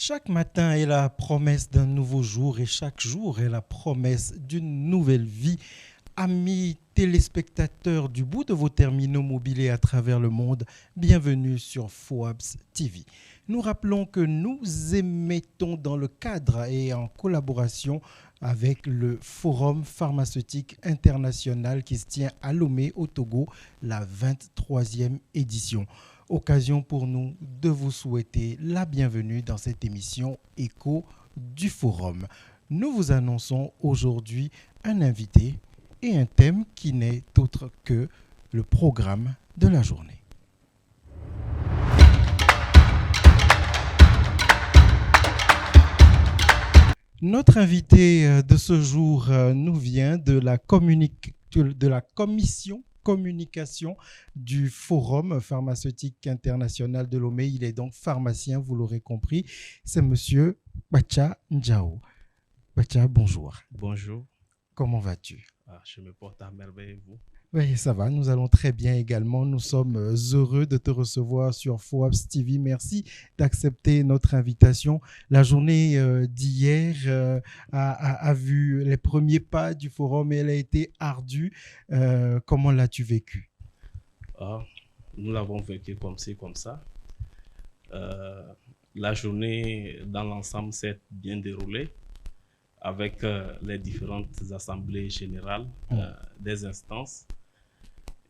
Chaque matin est la promesse d'un nouveau jour et chaque jour est la promesse d'une nouvelle vie. Amis téléspectateurs du bout de vos terminaux mobilés à travers le monde, bienvenue sur FOABS TV. Nous rappelons que nous émettons dans le cadre et en collaboration avec le Forum pharmaceutique international qui se tient à Lomé au Togo, la 23e édition. Occasion pour nous de vous souhaiter la bienvenue dans cette émission Écho du Forum. Nous vous annonçons aujourd'hui un invité et un thème qui n'est autre que le programme de la journée. Notre invité de ce jour nous vient de la commission communication du Forum pharmaceutique international de Lomé. Il est donc pharmacien, vous l'aurez compris. C'est monsieur Bacha Njao. Bacha, bonjour. Bonjour. Comment vas-tu? Je me porte à merveille, vous? Oui, ça va, nous allons très bien également. Nous sommes heureux de te recevoir sur FOABS TV. Merci d'accepter notre invitation. La journée d'hier a vu les premiers pas du forum et elle a été ardue. Comment l'as-tu vécu? Nous l'avons vécu comme ci, comme ça. La journée dans l'ensemble s'est bien déroulée avec les différentes assemblées générales des instances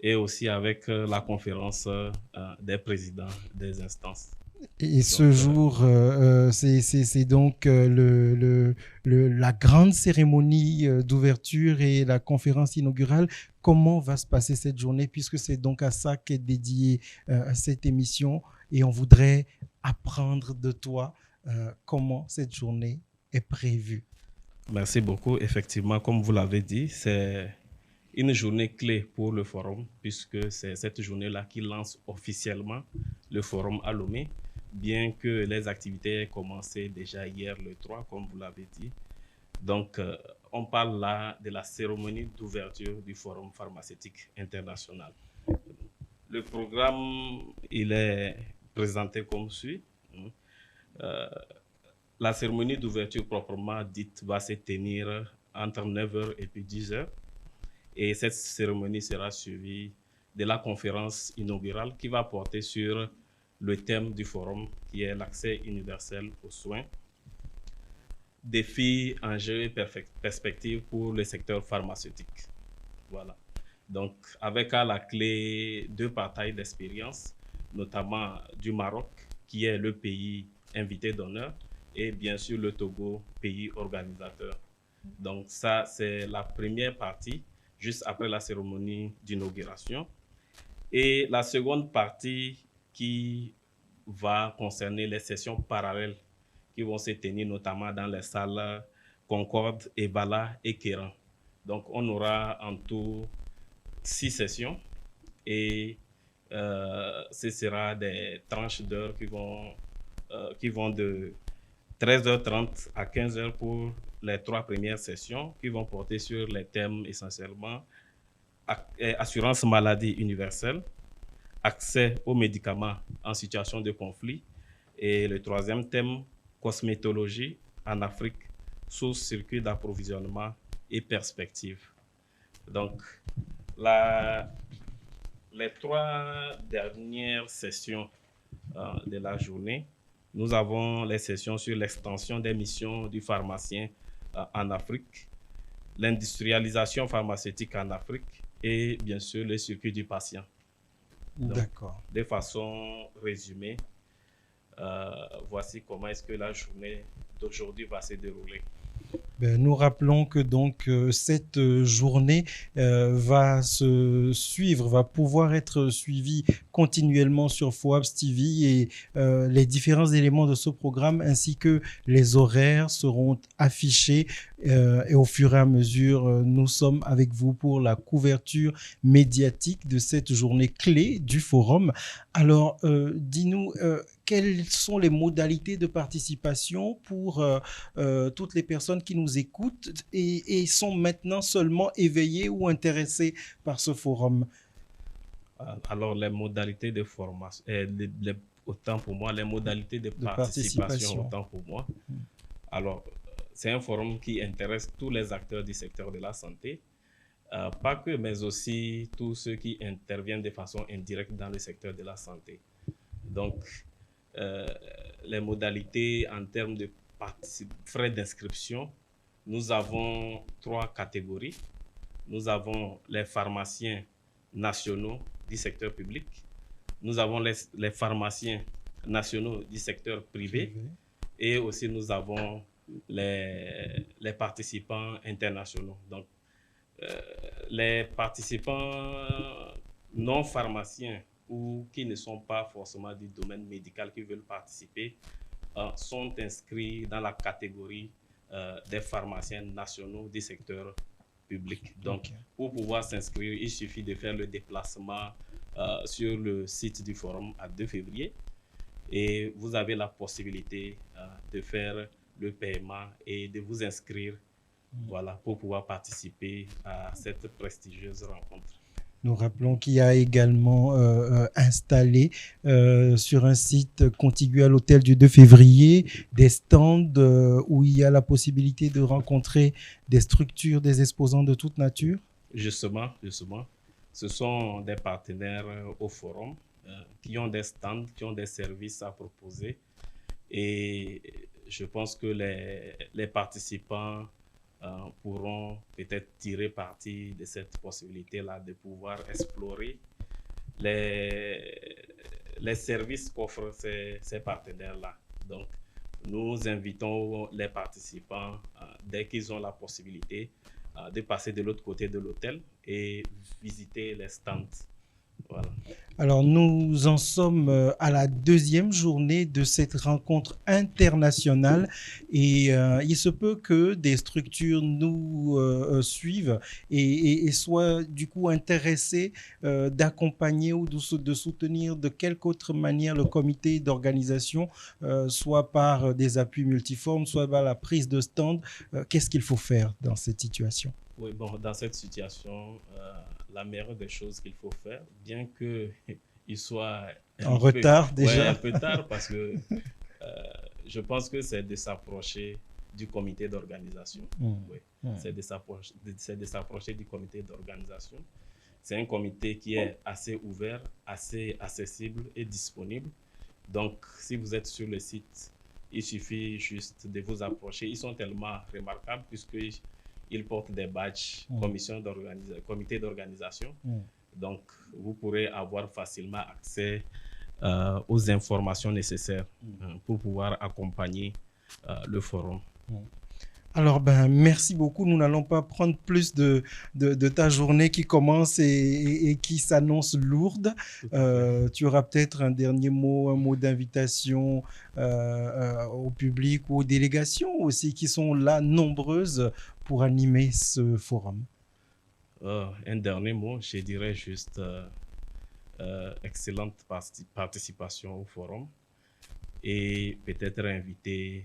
et aussi avec la conférence des présidents des instances. Et ce jour, c'est donc la grande cérémonie d'ouverture et la conférence inaugurale. Comment va se passer cette journée, puisque c'est donc à ça qu'est dédiée cette émission et on voudrait apprendre de toi comment cette journée est prévue. Merci beaucoup. Effectivement, comme vous l'avez dit, c'est une journée clé pour le forum puisque c'est cette journée-là qui lance officiellement le forum à Lomé, bien que les activités aient commencé déjà hier le 3, comme vous l'avez dit. Donc, on parle là de la cérémonie d'ouverture du forum pharmaceutique international. Le programme, il est présenté comme suit. La cérémonie d'ouverture proprement dite va se tenir entre 9h et puis 10h. Et cette cérémonie sera suivie de la conférence inaugurale qui va porter sur le thème du forum, qui est l'accès universel aux soins, défis, enjeux et perspectives pour le secteur pharmaceutique. Voilà. Donc, avec à la clé 2 partages d'expérience, notamment du Maroc, qui est le pays invité d'honneur, et bien sûr le Togo, pays organisateur. Donc ça, c'est la première partie, juste après la cérémonie d'inauguration. Et la seconde partie qui va concerner les sessions parallèles qui vont se tenir notamment dans les salles Concorde, Ebala et Kéran. Donc on aura en tout 6 sessions et ce sera des tranches d'heures qui vont de 13h30 à 15h pour les 3 premières sessions qui vont porter sur les thèmes essentiellement assurance maladie universelle, accès aux médicaments en situation de conflit et le 3e thème, cosmétologie en Afrique, sous circuit d'approvisionnement et perspectives. Donc, les 3 dernières sessions de la journée, nous avons les sessions sur l'extension des missions du pharmacien en Afrique, l'industrialisation pharmaceutique en Afrique et bien sûr le circuit du patient. D'accord. De façon résumée, voici comment est-ce que la journée d'aujourd'hui va se dérouler. Nous rappelons que donc cette journée va pouvoir être suivie continuellement sur FOABS TV et les différents éléments de ce programme ainsi que les horaires seront affichés et au fur et à mesure, nous sommes avec vous pour la couverture médiatique de cette journée clé du forum. Alors, dis-nous, quelles sont les modalités de participation pour toutes les personnes qui nous écoutent et sont maintenant seulement éveillées ou intéressées par ce forum? Alors, les modalités de formation, autant pour moi, les modalités de participation, autant pour moi. Alors, c'est un forum qui intéresse tous les acteurs du secteur de la santé, pas que, mais aussi tous ceux qui interviennent de façon indirecte dans le secteur de la santé. Donc, les modalités en termes de frais d'inscription, nous avons 3 catégories. Nous avons les pharmaciens nationaux du secteur public, nous avons les pharmaciens nationaux du secteur privé et aussi nous avons les participants internationaux. Donc, les participants non pharmaciens ou qui ne sont pas forcément du domaine médical qui veulent participer sont inscrits dans la catégorie des pharmaciens nationaux du secteur public. Donc, pour pouvoir s'inscrire, il suffit de faire le déplacement sur le site du forum à 2 février et vous avez la possibilité de faire le paiement et de vous inscrire voilà, pour pouvoir participer à cette prestigieuse rencontre. Nous rappelons qu'il y a également installé sur un site contigu à l'hôtel du 2 février des stands où il y a la possibilité de rencontrer des structures, des exposants de toute nature. Justement. Ce sont des partenaires au forum qui ont des stands, qui ont des services à proposer. Et je pense que les participants pourront peut-être tirer parti de cette possibilité-là de pouvoir explorer les services qu'offrent ces partenaires-là. Donc, nous invitons les participants, dès qu'ils ont la possibilité, de passer de l'autre côté de l'hôtel et visiter les stands. Voilà. Alors, nous en sommes à la 2e journée de cette rencontre internationale et il se peut que des structures nous suivent et soient du coup intéressées d'accompagner ou de soutenir de quelque autre manière le comité d'organisation, soit par des appuis multiformes, soit par la prise de stand. Qu'est-ce qu'il faut faire dans cette situation ? Oui, bon, dans cette situation, la meilleure des choses qu'il faut faire, bien qu'il soit en retard déjà. Un peu tard, parce que je pense que c'est de s'approcher du comité d'organisation. C'est de s'approcher du comité d'organisation. C'est un comité qui est assez ouvert, assez accessible et disponible. Donc, si vous êtes sur le site, il suffit juste de vous approcher. Ils sont tellement remarquables puisqu'ils portent des badges comité d'organisation. Donc, vous pourrez avoir facilement accès aux informations nécessaires pour pouvoir accompagner le forum. Alors, merci beaucoup. Nous n'allons pas prendre plus de ta journée qui commence et qui s'annonce lourde. Tu auras peut-être un dernier mot, un mot d'invitation au public ou aux délégations aussi qui sont là nombreuses pour animer ce forum. Un dernier mot, je dirais juste excellente participation au forum et peut-être inviter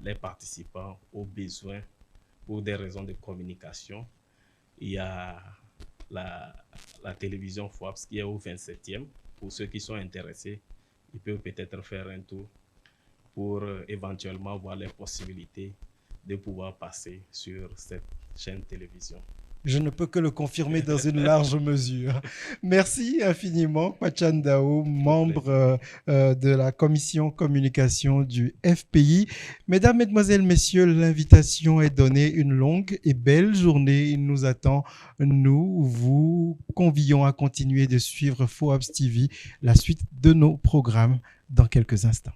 les participants aux besoins pour des raisons de communication. Il y a la télévision FOAPS qui est au 27e. Pour ceux qui sont intéressés, ils peuvent peut-être faire un tour pour éventuellement voir les possibilités de pouvoir passer sur cette chaîne télévision. Je ne peux que le confirmer dans une large mesure. Merci infiniment, Kwachane Dao, membre de la commission communication du FPI. Mesdames, Mesdemoiselles, Messieurs, l'invitation est donnée. Une longue et belle journée nous attend. Nous vous convions à continuer de suivre FOAPS TV, la suite de nos programmes dans quelques instants.